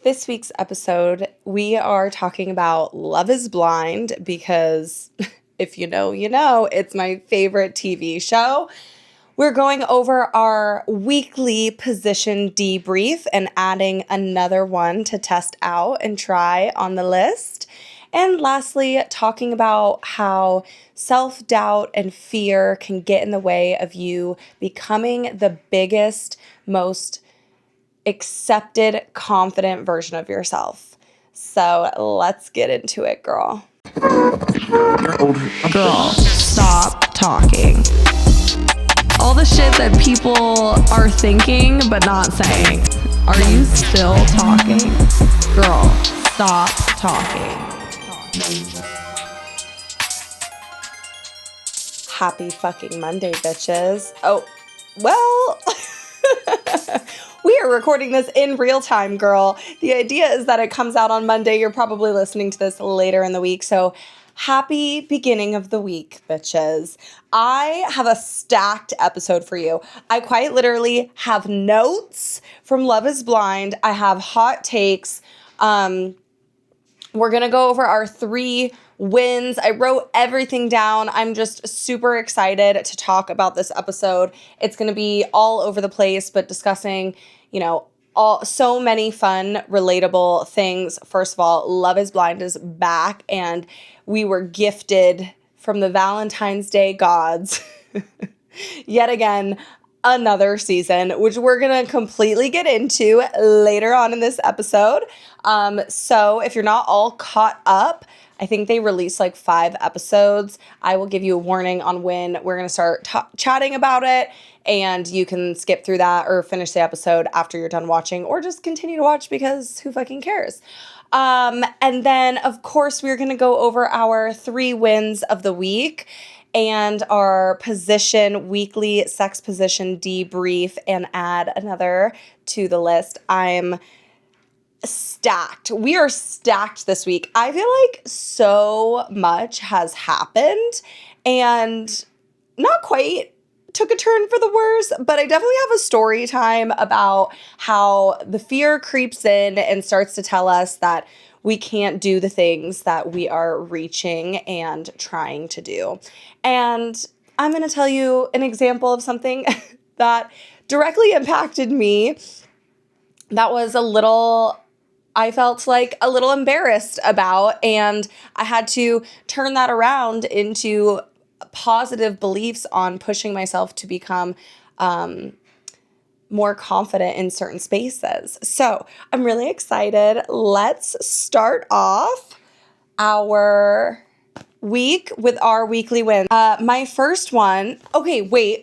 this week's episode, we are talking about Love is Blind because if you know, you know, it's my favorite TV show. We're going over our weekly position debrief and adding another one to test out and try on the list. And lastly, talking about how self-doubt and fear can get in the way of you becoming the biggest, most accepted, confident version of yourself. So let's get into it, girl. Girl, stop talking. All the shit that people are thinking but not saying. Are you still talking? Girl, stop talking. Happy fucking Monday, bitches. Oh, well... We are recording this in real time, girl. The idea is that it comes out on Monday. You're probably listening to this later in the week. So happy beginning of the week, bitches. I have a stacked episode for you. I quite literally have notes from Love is Blind. I have hot takes. We're going to go over our 3 wins. I wrote everything down. I'm just super excited to talk about this episode. It's going to be all over the place, but discussing, so many fun, relatable things. First of all, Love is Blind is back, and we were gifted from the Valentine's Day gods yet again another season, which we're going to completely get into later on in this episode. So if you're not all caught up, I think they released like 5 episodes. I will give you a warning on when we're going to start chatting about it, and you can skip through that or finish the episode after you're done watching, or just continue to watch because who fucking cares? And then, of course, we're going to go over our 3 wins of the week and our weekly sex position debrief, and add another to the list. I'm stacked. We are stacked this week. I feel like so much has happened and not quite took a turn for the worse, but I definitely have a story time about how the fear creeps in and starts to tell us that we can't do the things that we are reaching and trying to do. And I'm going to tell you an example of something that directly impacted me that was I felt like a little embarrassed about, and I had to turn that around into positive beliefs on pushing myself to become more confident in certain spaces. So I'm really excited. Let's start off our week with our weekly win. My first one,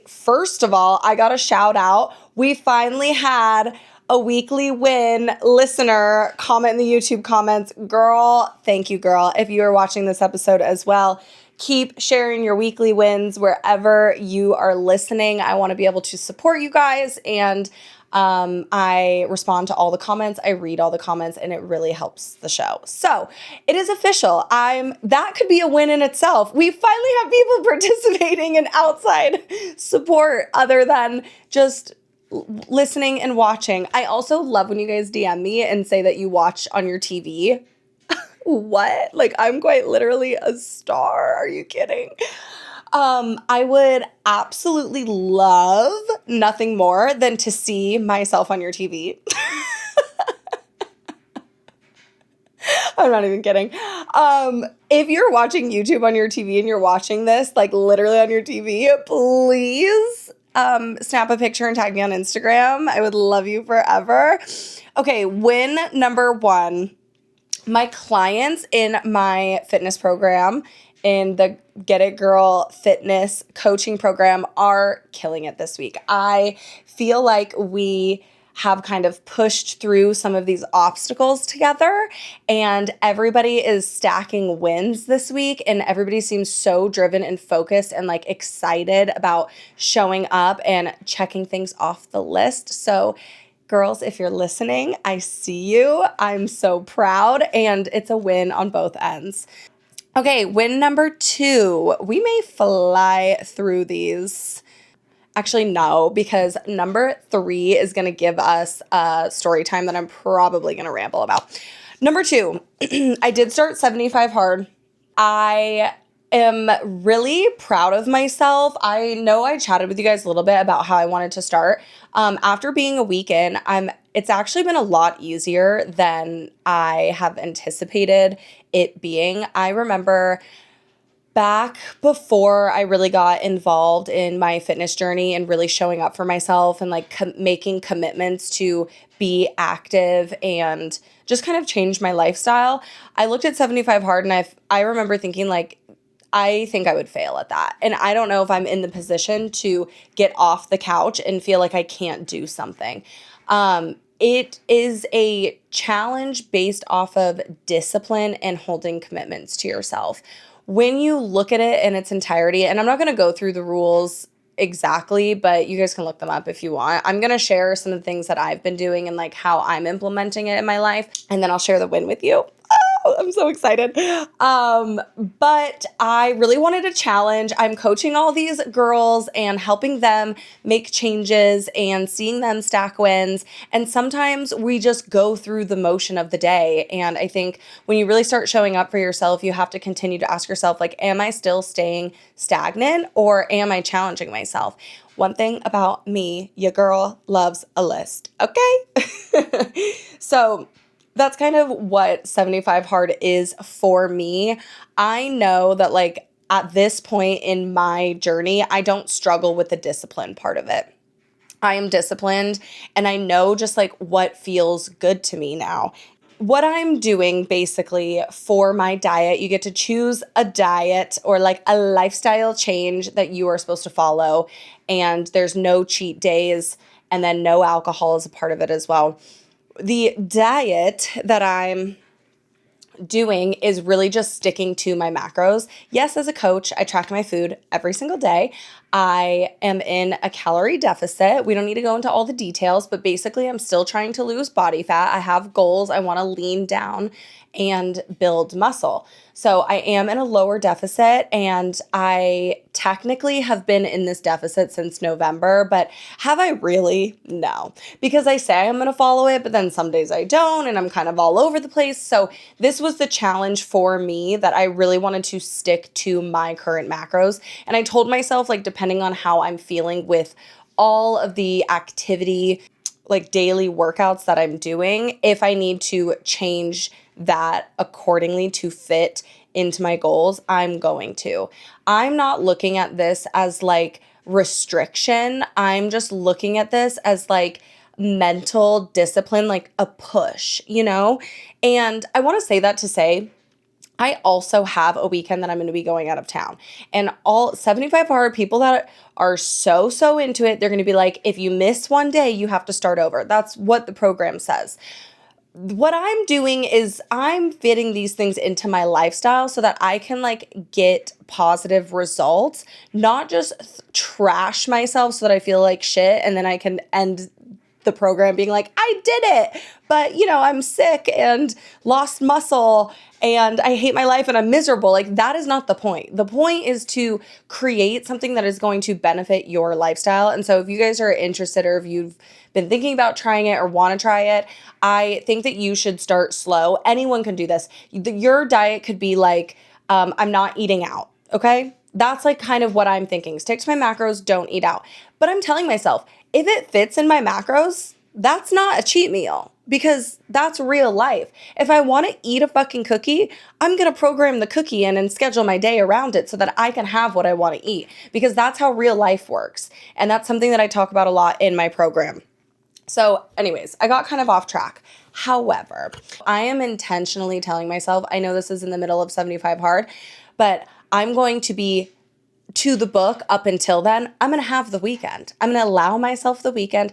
first of all, I got a shout out. We finally had a weekly win listener comment in the YouTube comments. Girl, thank you, girl. If you are watching this episode as well, keep sharing your weekly wins wherever you are listening. I want to be able to support you guys, and I respond to all the comments. I read all the comments, and it really helps the show. So it is official. That could be a win in itself. We finally have people participating in outside support other than just listening and watching. I also love when you guys DM me and say that you watch on your TV. What? Like, I'm quite literally a star. Are you kidding? I would absolutely love nothing more than to see myself on your TV. I'm not even kidding. If you're watching YouTube on your TV and you're watching this, like literally on your TV, please snap a picture and tag me on Instagram. I would love you forever. Okay, win number 1. My clients in my fitness program, in the Get It Girl fitness coaching program, are killing it this week. I feel like we have kind of pushed through some of these obstacles together, and everybody is stacking wins this week, and everybody seems so driven and focused and like excited about showing up and checking things off the list. So girls, if you're listening, I see you. I'm so proud, and it's a win on both ends. Okay, win number 2. We may fly through these. Actually, no, because number 3 is going to give us a story time that I'm probably going to ramble about. Number 2, I did start 75 Hard. I am really proud of myself. I know I chatted with you guys a little bit about how I wanted to start. After being a week in, it's actually been a lot easier than I have anticipated it being. I remember back before I really got involved in my fitness journey and really showing up for myself and like making commitments to be active and just kind of change my lifestyle, I looked at 75 Hard and I remember thinking like, I think I would fail at that. And I don't know if I'm in the position to get off the couch and feel like I can't do something. It is a challenge based off of discipline and holding commitments to yourself. When you look at it in its entirety, and I'm not going to go through the rules exactly, but you guys can look them up if you want. I'm going to share some of the things that I've been doing and like how I'm implementing it in my life, and then I'll share the win with you. I'm so excited. But I really wanted a challenge. I'm coaching all these girls and helping them make changes and seeing them stack wins. And sometimes we just go through the motion of the day. And I think when you really start showing up for yourself, you have to continue to ask yourself, like, am I still staying stagnant or am I challenging myself? One thing about me, your girl loves a list, okay? So that's kind of what 75 Hard is for me. I know that like at this point in my journey, I don't struggle with the discipline part of it. I am disciplined and I know just like what feels good to me now. What I'm doing basically for my diet, you get to choose a diet or like a lifestyle change that you are supposed to follow. And there's no cheat days, and then no alcohol is a part of it as well. The diet that I'm doing is really just sticking to my macros. Yes, as a coach, I track my food every single day. I am in a calorie deficit. We don't need to go into all the details, but basically I'm still trying to lose body fat. I have goals. I want to lean down and build muscle. So I am in a lower deficit, and I technically have been in this deficit since November, but have I really? No, because I say I'm going to follow it, but then some days I don't, and I'm kind of all over the place. So this was the challenge for me, that I really wanted to stick to my current macros. And I told myself, like, depending on how I'm feeling with all of the activity, like daily workouts that I'm doing, if I need to change that accordingly to fit into my goals, I'm going to. I'm not looking at this as like restriction. I'm just looking at this as like mental discipline, like a push, you know? And I want to say that to say, I also have a weekend that I'm going to be going out of town, and all 75 Hard people that are so into it, they're going to be like, if you miss one day, you have to start over. That's what the program says. What I'm doing is I'm fitting these things into my lifestyle so that I can like get positive results, not just trash myself so that I feel like shit and then I can end the program being like, I did it, but you know, I'm sick and lost muscle and I hate my life and I'm miserable. Like, that is not the point. The point is to create something that is going to benefit your lifestyle. And so if you guys are interested, or if you've been thinking about trying it or want to try it, I think that you should start slow. Anyone can do this. Your diet could be like, I'm not eating out. Okay. That's like kind of what I'm thinking. Stick to my macros, don't eat out. But I'm telling myself, if it fits in my macros, that's not a cheat meal, because that's real life. If I want to eat a fucking cookie, I'm going to program the cookie in and schedule my day around it so that I can have what I want to eat, because that's how real life works. And that's something that I talk about a lot in my program. So anyways, I got kind of off track. However, I am intentionally telling myself, I know this is in the middle of 75 Hard, but I'm going to be to the book up until then. I'm going to have the weekend. I'm going to allow myself the weekend.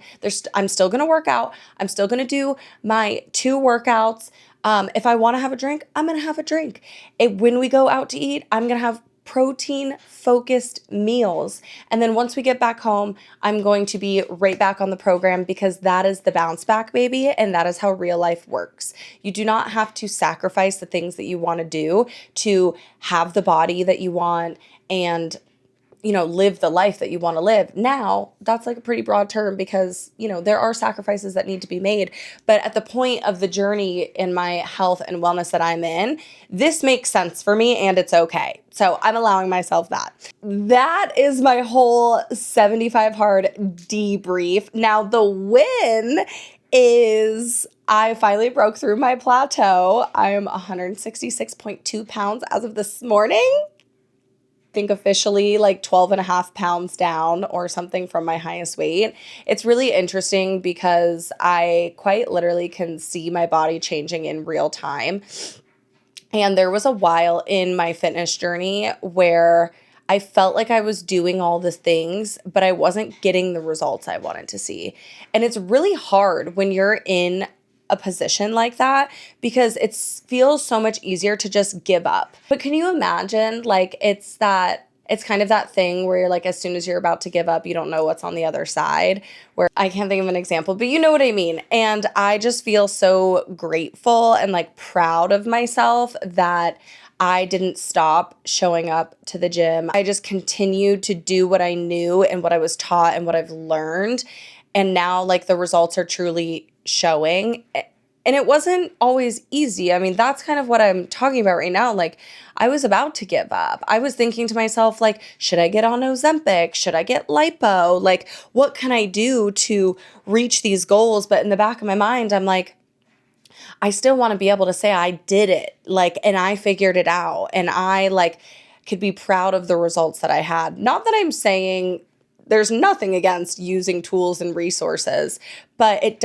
I'm still going to work out. I'm still going to do my 2 workouts. If I want to have a drink, I'm going to have a drink. When we go out to eat, I'm going to have protein-focused meals. And then once we get back home, I'm going to be right back on the program, because that is the bounce back, baby. And that is how real life works. You do not have to sacrifice the things that you want to do to have the body that you want and live the life that you want to live. Now, that's like a pretty broad term because, there are sacrifices that need to be made. But at the point of the journey in my health and wellness that I'm in, this makes sense for me and it's okay. So I'm allowing myself that. That is my whole 75 hard debrief. Now, the win is I finally broke through my plateau. I'm 166.2 pounds as of this morning. Think officially like 12 and a half pounds down or something from my highest weight. It's really interesting because I quite literally can see my body changing in real time. And there was a while in my fitness journey where I felt like I was doing all the things, but I wasn't getting the results I wanted to see. And it's really hard when you're in a position like that because it feels so much easier to just give up. But can you imagine, like, it's kind of that thing where you're like, as soon as you're about to give up, you don't know what's on the other side, where I can't think of an example, but you know what I mean. And I just feel so grateful and like proud of myself that I didn't stop showing up to the gym. I just continued to do what I knew and what I was taught and what I've learned. And now like the results are truly showing. And it wasn't always easy. I mean, that's kind of what I'm talking about right now. Like, I was about to give up. I was thinking to myself, like, should I get on Ozempic? Should I get lipo? Like, what can I do to reach these goals? But in the back of my mind, I'm like, I still want to be able to say I did it, like, and I figured it out. And I, like, could be proud of the results that I had. Not that I'm saying there's nothing against using tools and resources, but it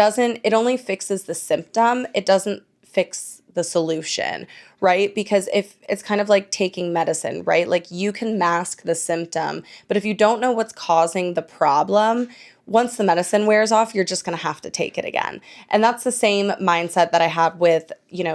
only fixes the symptom. It doesn't fix the solution, right? Because if it's kind of like taking medicine, right? Like you can mask the symptom, but if you don't know what's causing the problem, once the medicine wears off, you're just going to have to take it again. And that's the same mindset that I have with,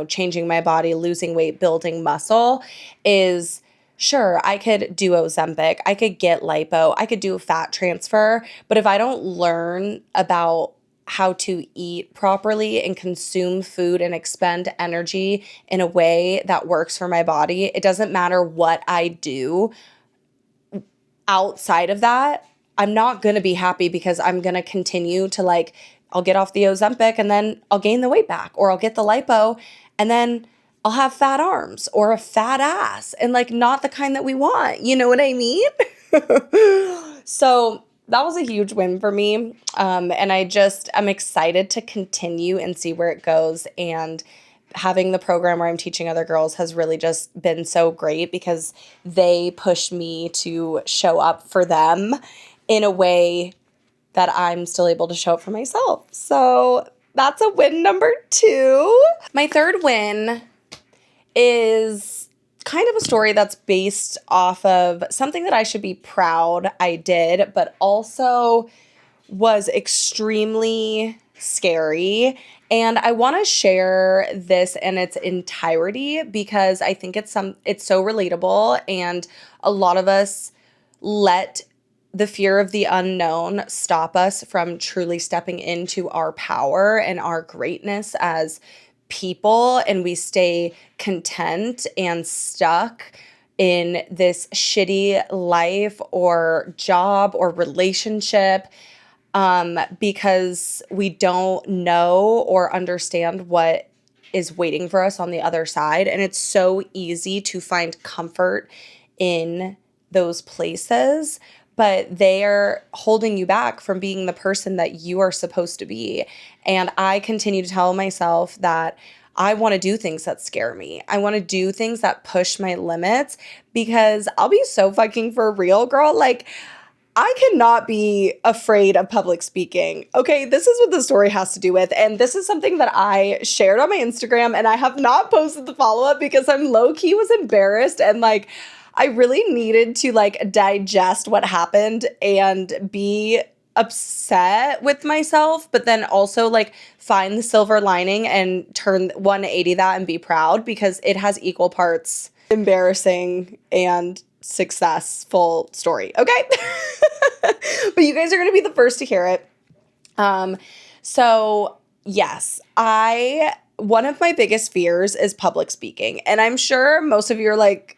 changing my body, losing weight, building muscle is sure, I could do Ozempic, I could get lipo, I could do a fat transfer, but if I don't learn about how to eat properly and consume food and expend energy in a way that works for my body, it doesn't matter what I do outside of that, I'm not going to be happy because I'm going to continue to I'll get off the Ozempic and then I'll gain the weight back, or I'll get the lipo and then I'll have fat arms or a fat ass and not the kind that we want. You know what I mean? So that was a huge win for me. And I'm excited to continue and see where it goes. And having the program where I'm teaching other girls has really just been so great because they push me to show up for them in a way that I'm still able to show up for myself. So that's a win number 2. My third win is kind of a story that's based off of something that I should be proud I did, but also was extremely scary. And I want to share this in its entirety because I think it's so relatable, and a lot of us let the fear of the unknown stop us from truly stepping into our power and our greatness as people, and we stay content and stuck in this shitty life or job or relationship because we don't know or understand what is waiting for us on the other side. And it's so easy to find comfort in those places, but they're holding you back from being the person that you are supposed to be. And I continue to tell myself that I want to do things that scare me. I want to do things that push my limits because I'll be so fucking for real, girl. I cannot be afraid of public speaking. Okay, this is what the story has to do with. And this is something that I shared on my Instagram, and I have not posted the follow-up because I'm low-key was embarrassed and I really needed to digest what happened and be upset with myself, but then also find the silver lining and turn 180 that and be proud because it has equal parts embarrassing and successful story. Okay. But you guys are going to be the first to hear it. So yes, one of my biggest fears is public speaking. And I'm sure most of you are like,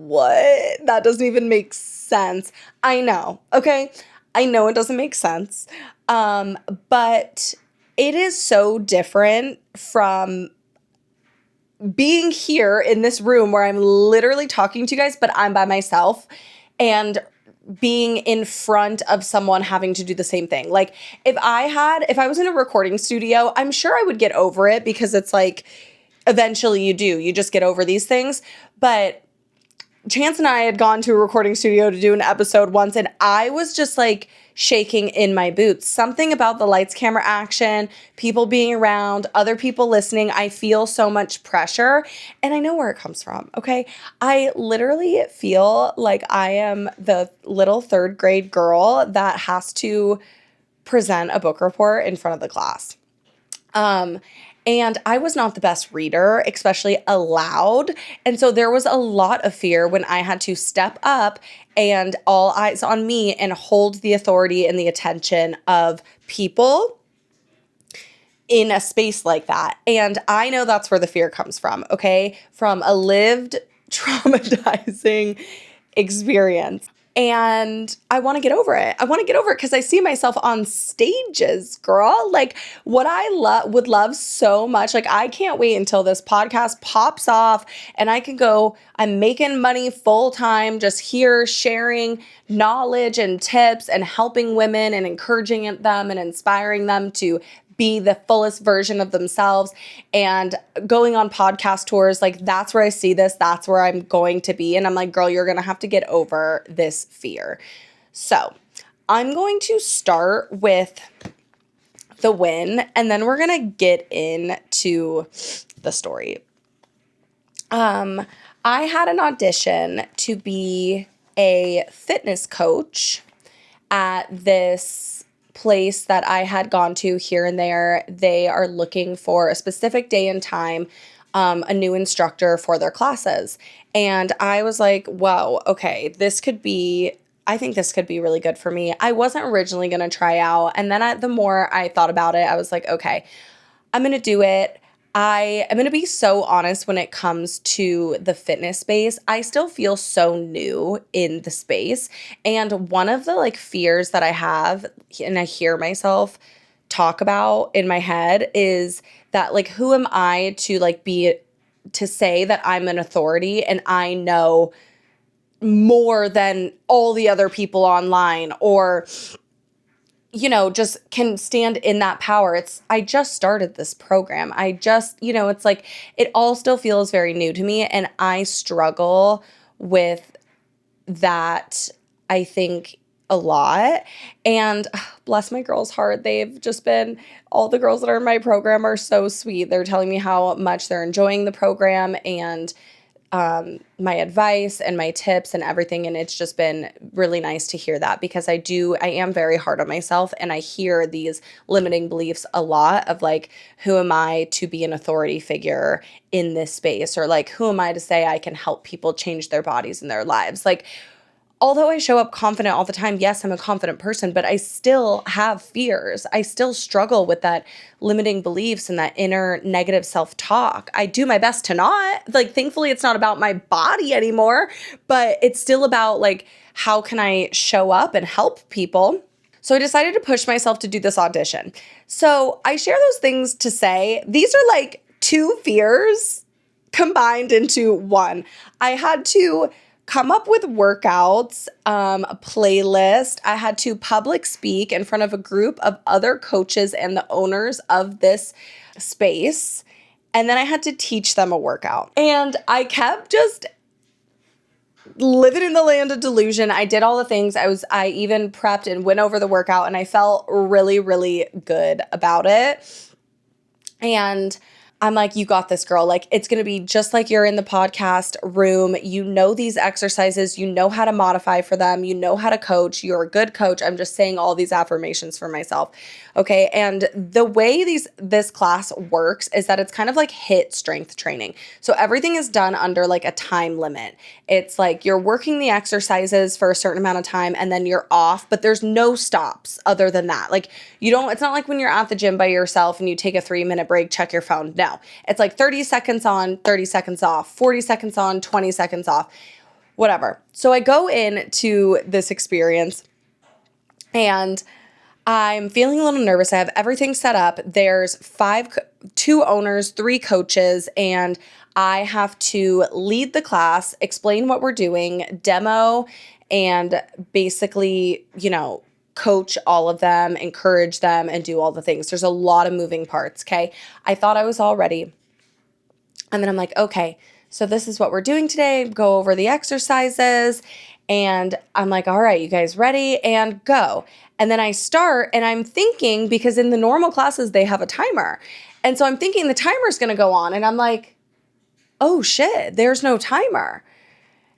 what? That doesn't even make sense. I know, okay? I know it doesn't make sense. But it is so different from being here in this room where I'm literally talking to you guys, but I'm by myself, and being in front of someone having to do the same thing. Like if I was in a recording studio, I'm sure I would get over it, because it's like eventually you just get over these things. But Chance and I had gone to a recording studio to do an episode once, and I was just like shaking in my boots. Something about the lights, camera, action, people being around, other people listening. I feel so much pressure, and I know where it comes from, okay? I literally feel like I am the little third grade girl that has to present a book report in front of the class. And I was not the best reader, especially aloud. And so there was a lot of fear when I had to step up and all eyes on me and hold the authority and the attention of people in a space like that. And I know that's where the fear comes from, okay? From a lived traumatizing experience. And I want to get over it. I want to get over it because I see myself on stages, girl. Like what I would love so much. Like I can't wait until this podcast pops off and I can go, I'm making money full time, just here sharing knowledge and tips and helping women and encouraging them and inspiring them to be the fullest version of themselves and going on podcast tours. Like that's where I see this. That's where I'm going to be. And I'm like, girl, you're going to have to get over this fear. So I'm going to start with the win, and then we're going to get into the story. I had an audition to be a fitness coach at this place that I had gone to here and there. They are looking for a specific day and time, a new instructor for their classes. And I was like, whoa, okay, I think this could be really good for me. I wasn't originally going to try out. And then the more I thought about it, I was like, okay, I'm going to do it. I am going to be so honest when it comes to the fitness space. I still feel so new in the space. And one of the like fears that I have, and I hear myself talk about in my head, is that like, who am I to like to say that I'm an authority and I know more than all the other people online, or just can stand in that power. I just started this program. It's like, it all still feels very new to me. And I struggle with that, I think, a lot. And bless my girls' heart. All the girls that are in my program are so sweet. They're telling me how much they're enjoying the program and my advice and my tips and everything. And it's just been really nice to hear that, because I am very hard on myself, and I hear these limiting beliefs a lot of like, who am I to be an authority figure in this space? Or like, who am I to say I can help people change their bodies and their lives? Like, although I show up confident all the time, yes, I'm a confident person, but I still have fears. I still struggle with that limiting beliefs and that inner negative self-talk. I do my best to not. Like, thankfully, it's not about my body anymore, but it's still about like, how can I show up and help people? So I decided to push myself to do this audition. So I share those things to say, these are like two fears combined into one. I had to come up with workouts, a playlist. I had to public speak in front of a group of other coaches and the owners of this space. And then I had to teach them a workout. And I kept just living in the land of delusion. I did all the things. I even prepped and went over the workout, and I felt really, really good about it. And I'm like, you got this, girl. Like, it's going to be just like you're in the podcast room. You know these exercises. You know how to modify for them. You know how to coach. You're a good coach. I'm just saying all these affirmations for myself. Okay. And the way this class works is that it's kind of like HIIT strength training. So everything is done under like a time limit. It's like you're working the exercises for a certain amount of time and then you're off, but there's no stops other than that. Like it's not like when you're at the gym by yourself and you take a 3-minute break, check your phone. No, it's like 30 seconds on, 30 seconds off, 40 seconds on, 20 seconds off. whatever. So I go into this experience and I'm feeling a little nervous. I have everything set up. There's two owners, three coaches, and I have to lead the class, explain what we're doing, demo, and basically, coach all of them, encourage them, and do all the things. There's a lot of moving parts, okay? I thought I was all ready. And then I'm like, okay, so this is what we're doing today. Go over the exercises. And I'm like, all right, you guys ready? And go. And then I start and I'm thinking, because in the normal classes, they have a timer. And so I'm thinking the timer's going to go on. And I'm like, oh shit, there's no timer.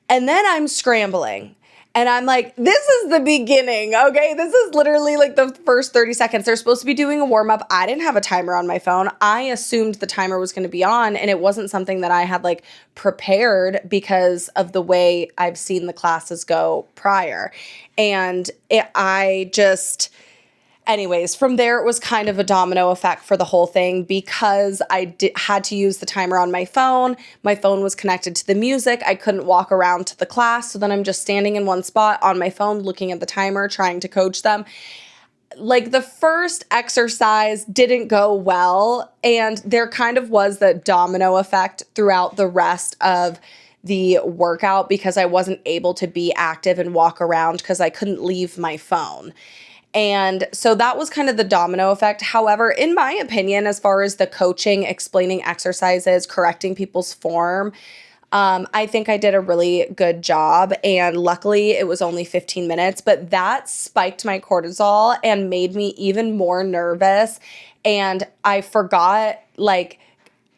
And then I'm scrambling. And I'm like, this is the beginning, okay? This is literally like the first 30 seconds. They're supposed to be doing a warm-up. I didn't have a timer on my phone. I assumed the timer was going to be on, and it wasn't something that I had like prepared because of the way I've seen the classes go prior. And anyways, from there, it was kind of a domino effect for the whole thing because I had to use the timer on my phone. My phone was connected to the music. I couldn't walk around to the class. So then I'm just standing in one spot on my phone, looking at the timer, trying to coach them. Like the first exercise didn't go well. And there kind of was the domino effect throughout the rest of the workout because I wasn't able to be active and walk around because I couldn't leave my phone. And so that was kind of the domino effect. However, in my opinion, as far as the coaching, explaining exercises, correcting people's form, I think I did a really good job. And luckily, it was only 15 minutes, but that spiked my cortisol and made me even more nervous. And I forgot, like,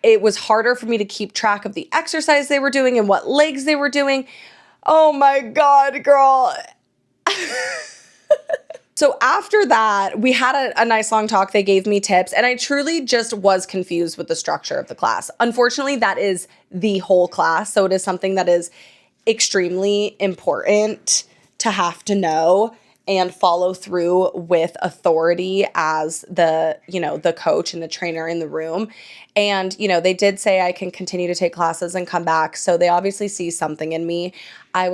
it was harder for me to keep track of the exercise they were doing and what legs they were doing. Oh my God, girl. So after that, we had a nice long talk. They gave me tips, and I truly just was confused with the structure of the class. Unfortunately, that is the whole class, so it is something that is extremely important to have to know and follow through with authority as the coach and the trainer in the room. And, they did say I can continue to take classes and come back, so they obviously see something in me. I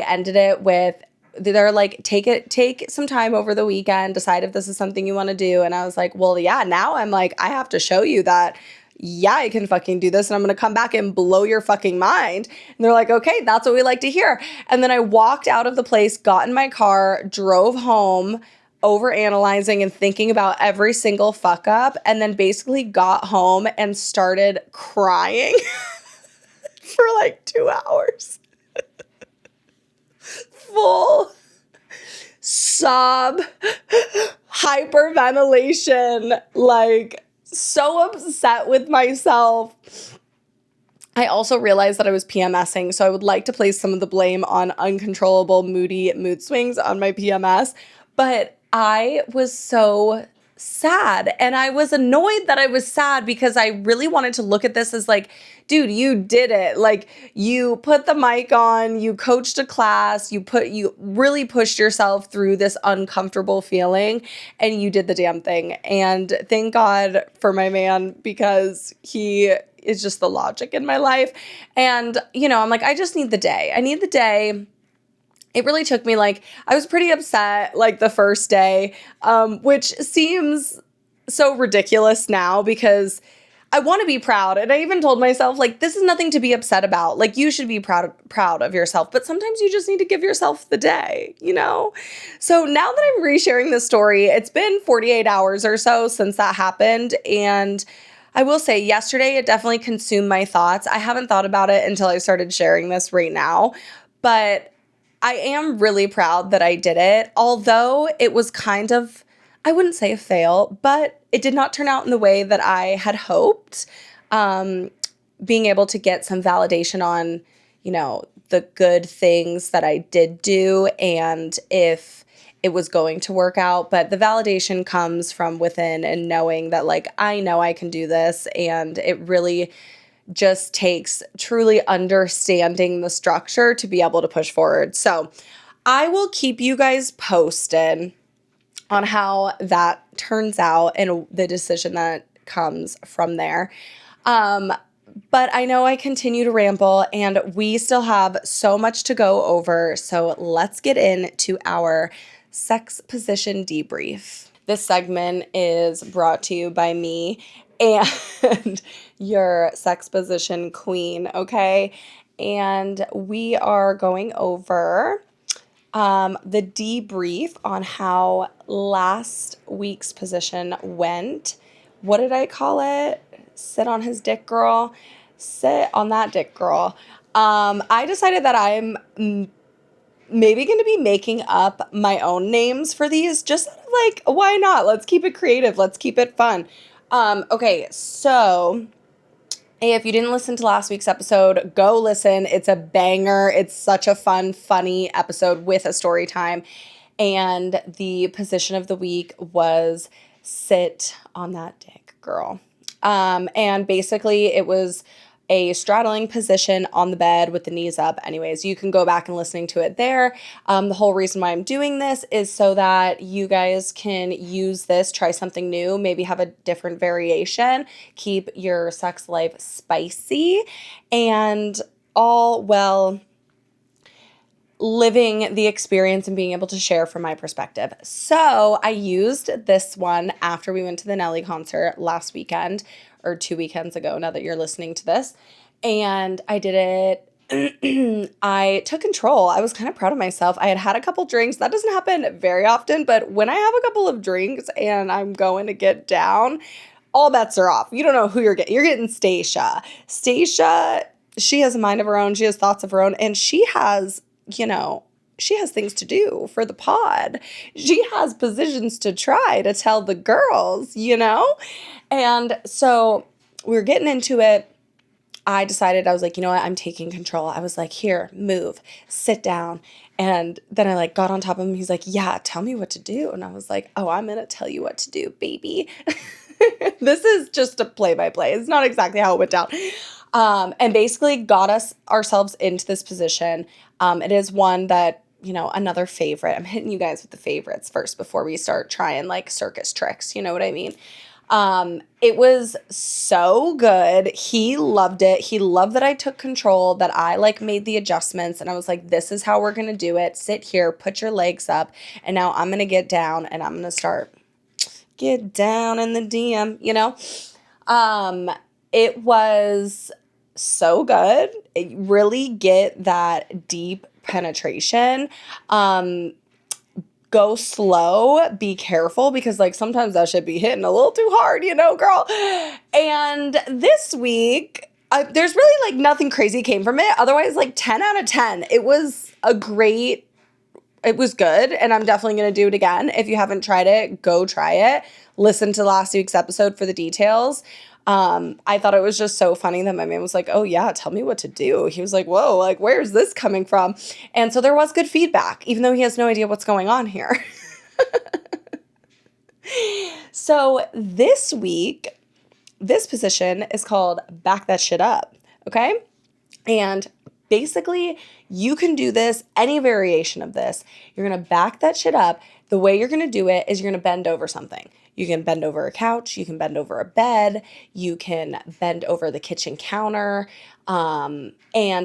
ended it with, they're like, take some time over the weekend, decide if this is something you want to do. And I was like, well, yeah, now I'm like, I have to show you that, yeah, I can fucking do this. And I'm going to come back and blow your fucking mind. And they're like, okay, that's what we like to hear. And then I walked out of the place, got in my car, drove home, overanalyzing and thinking about every single fuck up. And then basically got home and started crying for like 2 hours. Full sob, hyperventilation, like so upset with myself. I also realized that I was PMSing, so I would like to place some of the blame on uncontrollable moody mood swings on my PMS, but I was so sad, and I was annoyed that I was sad because I really wanted to look at this as like, dude, you did it. Like, you put the mic on, you coached a class, you really pushed yourself through this uncomfortable feeling, and you did the damn thing. And thank God for my man, because he is just the logic in my life. And, I'm like, I just need the day. I need the day. It really took me, I was pretty upset, the first day, which seems so ridiculous now because I want to be proud. And I even told myself, this is nothing to be upset about. You should be proud of yourself. But sometimes you just need to give yourself the day, So now that I'm resharing this story, it's been 48 hours or so since that happened. And I will say yesterday, it definitely consumed my thoughts. I haven't thought about it until I started sharing this right now. But I am really proud that I did it, although it was kind of, I wouldn't say a fail, but it did not turn out in the way that I had hoped. Being able to get some validation on, the good things that I did do and if it was going to work out. But the validation comes from within and knowing that, I know I can do this, and it really just takes truly understanding the structure to be able to push forward. So I will keep you guys posted on how that turns out and the decision that comes from there. But I know I continue to ramble and we still have so much to go over. So let's get into our sex position debrief. This segment is brought to you by me and your sex position queen, okay? And we are going over the debrief on how last week's position went. What did I call it? Sit on his dick, girl. Sit on that dick, girl. I decided that I'm maybe going to be making up my own names for these. Just like, why not? Let's keep it creative. Let's keep it fun. Okay, so if you didn't listen to last week's episode, go listen. It's a banger. It's such a fun, funny episode with a story time. And the position of the week was sit on that dick, girl. And basically it was a straddling position on the bed with the knees up. Anyways, you can go back and listening to it there. The whole reason why I'm doing this is so that you guys can use this, try something new, maybe have a different variation, keep your sex life spicy, and all well living the experience and being able to share from my perspective. So I used this one after we went to the Nelly concert last weekend, or 2 weekends ago, now that you're listening to this. And I did it. I took control. I was kind of proud of myself. I had a couple drinks. That doesn't happen very often, but when I have a couple of drinks and I'm going to get down, all bets are off. You don't know who you're getting. You're getting Stacia. Stacia, she has a mind of her own. She has thoughts of her own. And she has things to do for the pod. She has positions to try to tell the girls, And so we were getting into it. I decided, I was like, you know what? I'm taking control. I was like, here, move, sit down. And then I got on top of him. He's like, yeah, tell me what to do. And I was like, oh, I'm going to tell you what to do, baby. This is just a play-by-play. It's not exactly how it went down. And basically got ourselves into this position. It is one that, another favorite. I'm hitting you guys with the favorites first before we start trying circus tricks. You know what I mean? It was so good. He loved it. He loved that I took control, that I made the adjustments, and I was like, this is how we're going to do it. Sit here, put your legs up. And now I'm going to get down and I'm going to start get down in the DM, It was so good. Really get that deep penetration. Go slow, be careful, because sometimes that should be hitting a little too hard, girl. And this week, there's really nothing crazy came from it. Otherwise, 10 out of 10. It was good, and I'm definitely going to do it again. If you haven't tried it, go try it. Listen to last week's episode for the details. I thought it was just so funny that my man was like, oh yeah, tell me what to do. He was like, whoa, where's this coming from? And so there was good feedback, even though he has no idea what's going on here. So this week, this position is called back that shit up. Okay. And basically you can do this, any variation of this. You're going to back that shit up. The way you're going to do it is you're going to bend over something. You can bend over a couch, you can bend over a bed, you can bend over the kitchen counter, and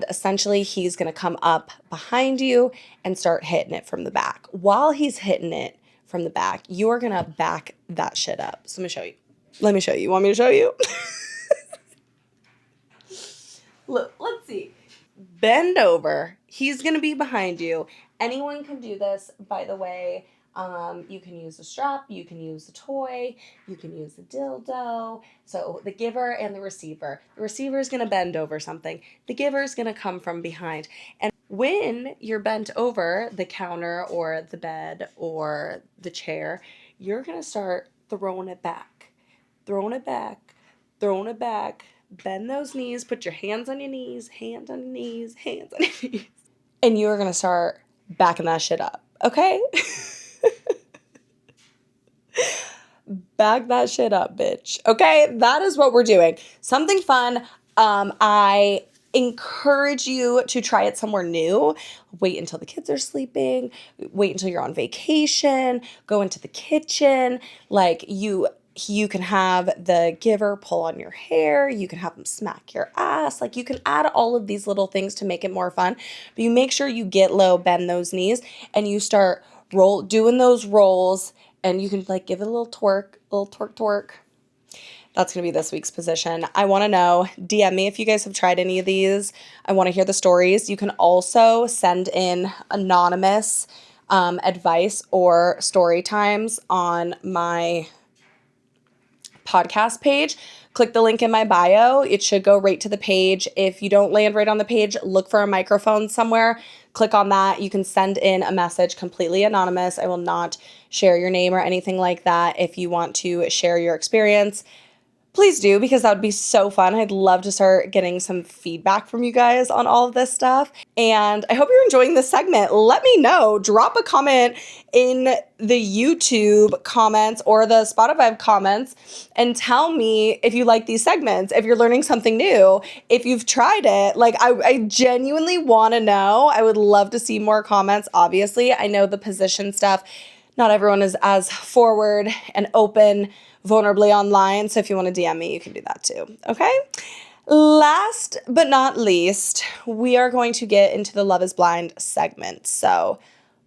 essentially he's going to come up behind you and start hitting it from the back. While he's hitting it from the back, you are going to back that shit up. So let me show you. You want me to show you? Look, let's see. Bend over. He's going to be behind you. Anyone can do this, by the way. You can use a strap, you can use a toy, you can use a dildo. So the giver and the receiver. The receiver is going to bend over something. The giver is going to come from behind. And when you're bent over the counter or the bed or the chair, you're going to start throwing it back. Throwing it back. Throwing it back. Bend those knees. Put your hands on your knees. Hands on your knees. Hands on your knees. And you're going to start backing that shit up. Okay? Back that shit up, bitch. Okay, that is what we're doing. Something fun. I encourage you to try it somewhere new. Wait until the kids are sleeping. Wait until you're on vacation. Go into the kitchen. You can have the giver pull on your hair. You can have them smack your ass. Like, you can add all of these little things to make it more fun. But you make sure you get low, bend those knees, and you start doing those rolls. And you can like give it a little twerk, twerk. That's going to be this week's position. I want to know, DM me if you guys have tried any of these. I want to hear the stories. You can also send in anonymous advice or story times on my podcast page. Click the link in my bio. It should go right to the page. If you don't land right on the page, look for a microphone somewhere. Click on that. You can send in a message completely anonymous. I will not share your name or anything like that. If you want to share your experience, please do, because that would be so fun. I'd love to start getting some feedback from you guys on all of this stuff. And I hope you're enjoying this segment. Let me know. Drop a comment in the YouTube comments or the Spotify comments and tell me if you like these segments, if you're learning something new, if you've tried it. Like, I genuinely want to know. I would love to see more comments, obviously. I know the position stuff, not everyone is as forward and open vulnerably online. So if you want to DM me, you can do that too. Okay. Last but not least, we are going to get into the Love is Blind segment. So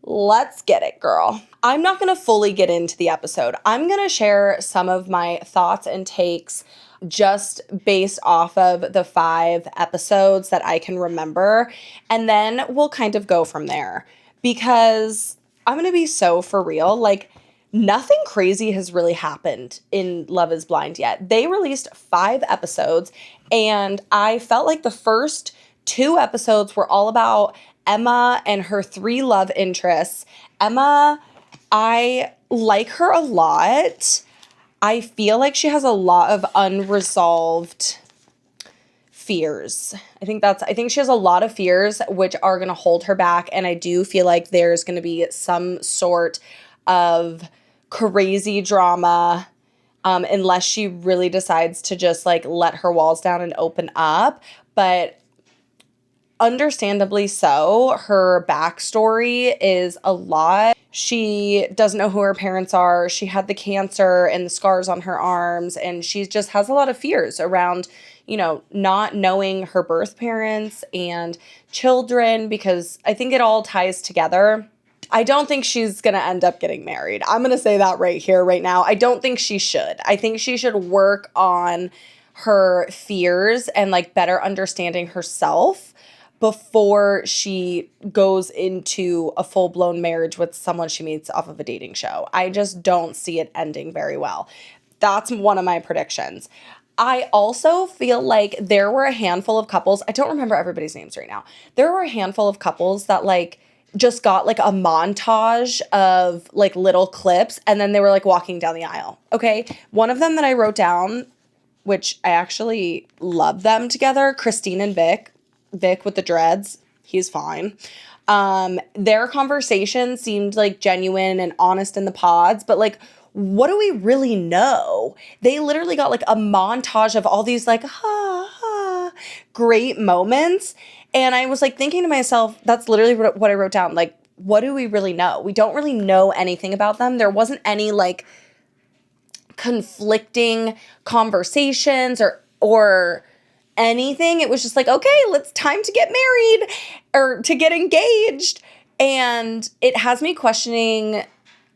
let's get it, girl. I'm not going to fully get into the episode. I'm going to share some of my thoughts and takes just based off of the 5 episodes that I can remember. And then we'll kind of go from there, because I'm going to be so for real. Like, nothing crazy has really happened in Love is Blind yet. They released 5 episodes, and I felt like the first 2 episodes were all about Emma and her 3 love interests. Emma, I like her a lot. I feel like she has a lot of unresolved fears. I think she has a lot of fears which are going to hold her back, and I do feel like there's going to be some sort of crazy drama unless she really decides to just like let her walls down and open up. But understandably so, her backstory is a lot. She doesn't know who her parents are. She had the cancer and the scars on her arms, and she just has a lot of fears around, not knowing her birth parents and children, because I think it all ties together. I don't think she's going to end up getting married. I'm going to say that right here, right now. I don't think she should. I think she should work on her fears and like better understanding herself before she goes into a full-blown marriage with someone she meets off of a dating show. I just don't see it ending very well. That's one of my predictions. I also feel like there were a handful of couples. I don't remember everybody's names right now. There were a handful of couples that like just got like a montage of like little clips, and then they were like walking down the aisle. Okay. One of them that I wrote down, which I actually love them together, Christine and Vic with the dreads. He's fine. Their conversation seemed like genuine and honest in the pods, but like, what do we really know? They literally got like a montage of all these like, great moments. And I was like thinking to myself, that's literally what I wrote down. Like, what do we really know? We don't really know anything about them. There wasn't any like conflicting conversations or anything. It was just like, okay, time to get married or to get engaged. And it has me questioning,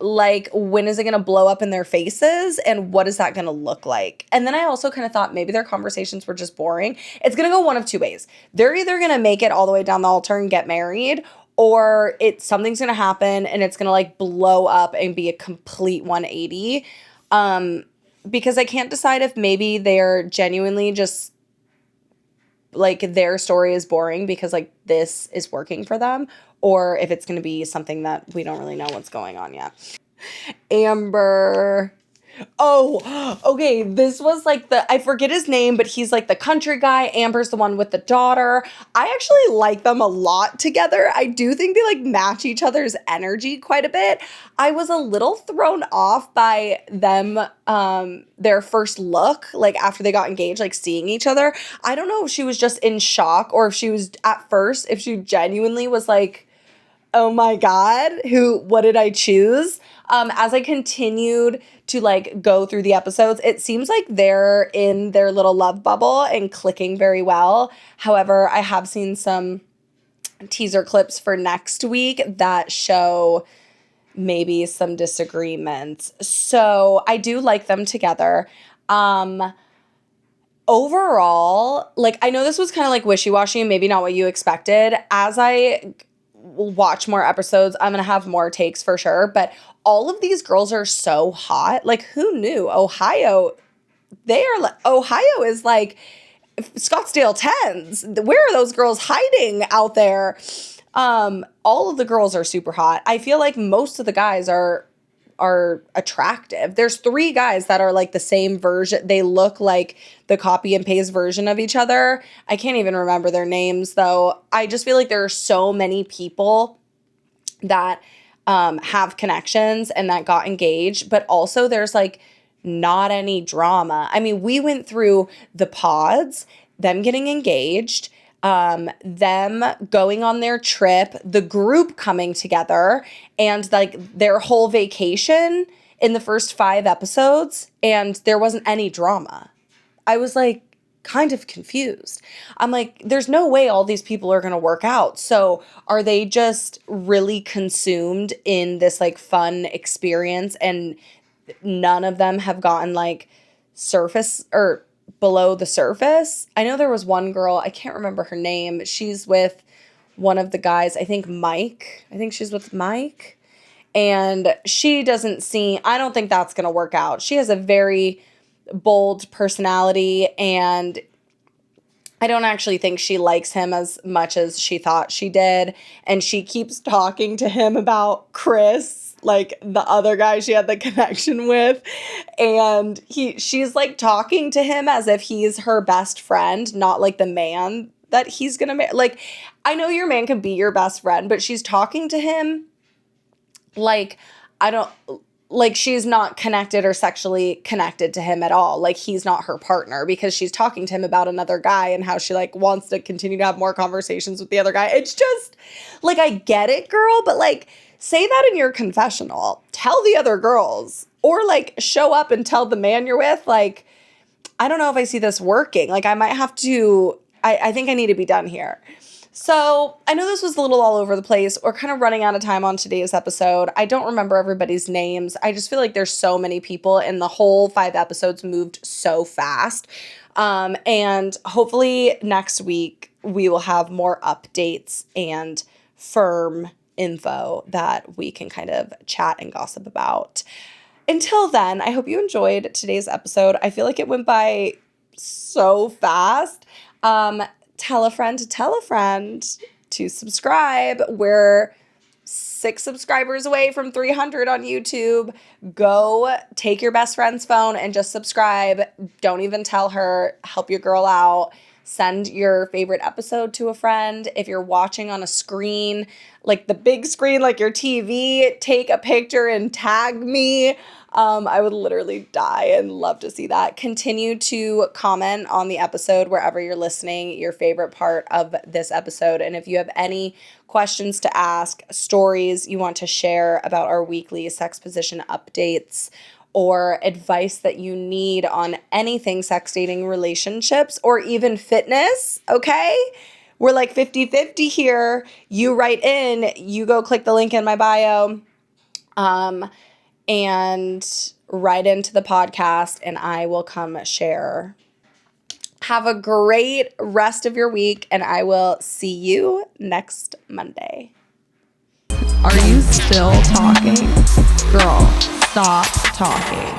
like, when is it going to blow up in their faces and what is that going to look like? And then I also kind of thought maybe their conversations were just boring. It's going to go one of 2 ways. They're either going to make it all the way down the altar and get married, or something's going to happen and it's going to like blow up and be a complete 180. Because I can't decide if maybe they're genuinely just like their story is boring because like this is working for them, or if it's going to be something that we don't really know what's going on yet. Amber. Oh, okay. This was like I forget his name, but he's like the country guy. Amber's the one with the daughter. I actually like them a lot together. I do think they like match each other's energy quite a bit. I was a little thrown off by them, their first look, like after they got engaged, like seeing each other. I don't know if she was just in shock or if she was at first, if she genuinely was like, Oh my God, what did I choose? As I continued to like go through the episodes, it seems like they're in their little love bubble and clicking very well. However, I have seen some teaser clips for next week that show maybe some disagreements. So I do like them together. Overall, like, I know this was kind of like wishy-washy and maybe not what you expected. As I watch more episodes, I'm gonna have more takes for sure, but all of these girls are so hot. Like, who knew? Ohio is like Scottsdale 10s. Where are those girls hiding out there? All of the girls are super hot. I feel like most of the guys are attractive. There's 3 guys that are like the same version. They look like the copy and paste version of each other. I can't even remember their names though. I just feel like there are so many people that have connections and that got engaged, but also there's like not any drama. I mean, we went through the pods, them getting engaged, them going on their trip, the group coming together, and like their whole vacation in the first 5 episodes, and there wasn't any drama. I was like kind of confused. I'm like, there's no way all these people are going to work out. So are they just really consumed in this like fun experience, and none of them have gotten like surface or below the surface? I know there was one girl, I can't remember her name. She's with one of the guys, I think Mike. I think she's with Mike. And she doesn't seem, I don't think that's going to work out. She has a very bold personality, and I don't actually think she likes him as much as she thought she did. And she keeps talking to him about Chris, like the other guy she had the connection with. And she's like talking to him as if he's her best friend, not like the man that he's going to marry. Like, I know your man can be your best friend, but she's talking to him like, she's not connected or sexually connected to him at all. Like, he's not her partner, because she's talking to him about another guy and how she like wants to continue to have more conversations with the other guy. It's just like, I get it, girl, but like, say that in your confessional. Tell the other girls, or like show up and tell the man you're with. Like, I don't know if I see this working. Like, I might have to, I think I need to be done here. So I know this was a little all over the place. We're kind of running out of time on today's episode. I don't remember everybody's names. I just feel like there's so many people, and the whole 5 episodes moved so fast. And hopefully next week we will have more updates and firm info that we can kind of chat and gossip about. Until then, I hope you enjoyed today's episode. I feel like it went by so fast. Tell a friend to tell a friend to subscribe. We're 6 subscribers away from 300 on YouTube. Go take your best friend's phone and just subscribe. Don't even tell her. Help your girl out. Send your favorite episode to a friend. If you're watching on a screen, like the big screen, like your TV, take a picture and tag me. I would literally die and love to see that. Continue to comment on the episode wherever you're listening, your favorite part of this episode. And if you have any questions to ask, stories you want to share about our weekly sex position updates, or advice that you need on anything sex, dating, relationships, or even fitness, okay? We're like 50-50 here. You write in, you go click the link in my bio, and write into the podcast, and I will come share. Have a great rest of your week, and I will see you next Monday. Are you still talking? Girl, stop talking.